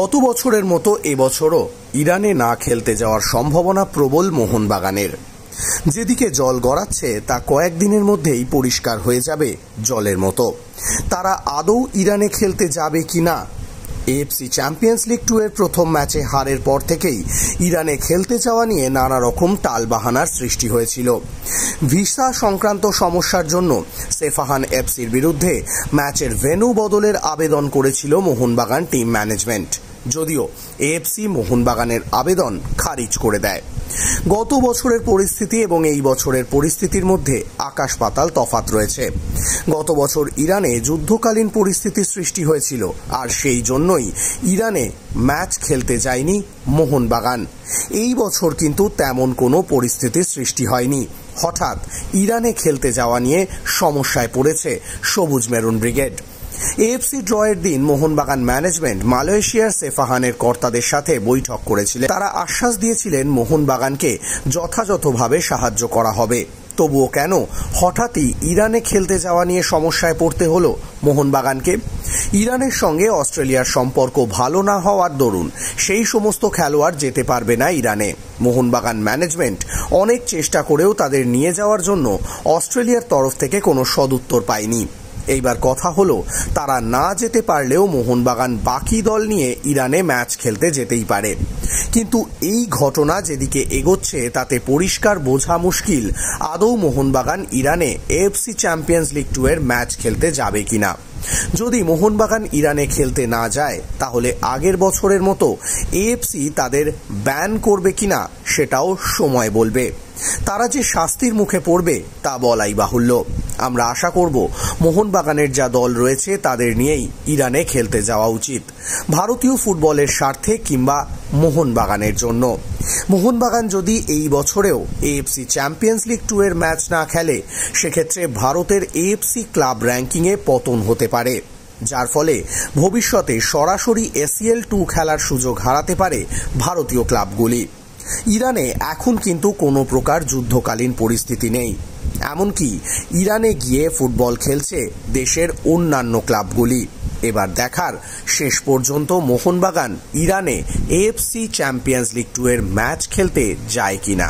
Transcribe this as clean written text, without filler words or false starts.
গত বছরের মতো এবছরও ইরানে না খেলতে যাওয়ার সম্ভাবনা প্রবল মোহনবাগানের। যেদিকে জল গড়াচ্ছে তা কয়েকদিনের মধ্যেই পরিষ্কার হয়ে যাবে জলের মতো। তারা আদৌ ইরানে খেলতে যাবে কিনা? এএফসি চ্যাম্পিয়ন্স লিগ 2 এর প্রথম ম্যাচে হারের পর থেকেই ইরানে খেলতে যাওয়া নিয়ে নানা রকম টালবাহানার সৃষ্টি হয়েছিল। ভিসা সংক্রান্ত সমস্যার জন্য সেফাহান এফসির বিরুদ্ধে ম্যাচের ভেন্যু বদলের আবেদন করেছিল মোহনবাগান টিম ম্যানেজমেন্ট, যদিও এএফসি মোহনবাগানের আবেদন খারিজ করে দেয়। গত বছরের পরিস্থিতি এবং এই বছরের পরিস্থিতির মধ্যে আকাশ পাতাল তফাৎ রয়েছে। গত বছর ইরানে যুদ্ধকালীন পরিস্থিতির সৃষ্টি হয়েছিল, আর সেই জন্যই ইরানে ম্যাচ খেলতে যায়নি মোহনবাগান। এই বছর কিন্তু তেমন কোনো পরিস্থিতির সৃষ্টি হয়নি। হঠাৎ ইরানে খেলতে যাওয়া নিয়ে সমস্যায় পড়েছে সবুজ মেরুন ব্রিগেড। এএফসি ড্রয়ের দিন মোহনবাগান ম্যানেজমেন্ট মালয়েশিয়ার সেফাহানের কর্তাদের সাথে বৈঠক করেছিলেন। তারা আশ্বাস দিয়েছিলেন মোহনবাগানকে যথাযথভাবে সাহায্য করা হবে। তবুও কেন হঠাৎই ইরানে খেলতে যাওয়া নিয়ে সমস্যায় পড়তে হলো মোহনবাগানকে? ইরানের সঙ্গে অস্ট্রেলিয়ার সম্পর্ক ভালো না হওয়ার দরুন সেই সমস্ত খেলোয়াড় যেতে পারবে না ইরানে। মোহনবাগান ম্যানেজমেন্ট অনেক চেষ্টা করেও তাদের নিয়ে যাওয়ার জন্য অস্ট্রেলিয়ার তরফ থেকে কোনো সদুত্তর পায়নি। এইবার কথা হলো, তারা না যেতে পারলেও মোহনবাগান বাকি দল নিয়ে ইরানে ম্যাচ খেলতে যেতেই পারে। কিন্তু এই ঘটনা যেদিকে এগোচ্ছে তাতে পরিষ্কার বোঝা মুশকিল আদৌ মোহনবাগান ইরানে এএফসি চ্যাম্পিয়ন্স লিগ 2 এর ম্যাচ খেলতে যাবে কিনা। যদি মোহনবাগান ইরানে খেলতে না যায় তাহলে আগের বছরের মতো এএফসি তাদের ব্যান করবে কিনা সেটাও সময় বলবে। তারা যে শাস্তির মুখে পড়বে তা বলাই বাহুল্য। আমরা আশা করব মোহনবাগানের যা দল রয়েছে তাদের নিয়েই ইরানে খেলতে যাওয়া উচিত, ভারতীয় ফুটবলের স্বার্থে কিংবা মোহনবাগানের জন্য। মোহনবাগান যদি এই বছরেও এএফসি চ্যাম্পিয়ন্স লিগ 2 এর ম্যাচ না খেলে সেক্ষেত্রে ভারতের এএফসি ক্লাব র্যাঙ্কিংয়ে পতন হতে পারে, যার ফলে ভবিষ্যতে সরাসরি এসিএল 2 খেলার সুযোগ হারাতে পারে ভারতীয় ক্লাবগুলি। ইরানে এখন কিন্তু কোনো প্রকার যুদ্ধকালীন পরিস্থিতি নেই, এমনকি ইরানে গিয়ে ফুটবল খেলছে দেশের অন্যান্য ক্লাবগুলি। এবার দেখার শেষ পর্যন্ত মোহনবাগান ইরানে এএফসি চ্যাম্পিয়ন্স লিগ 2 এর ম্যাচ খেলতে যায় কিনা।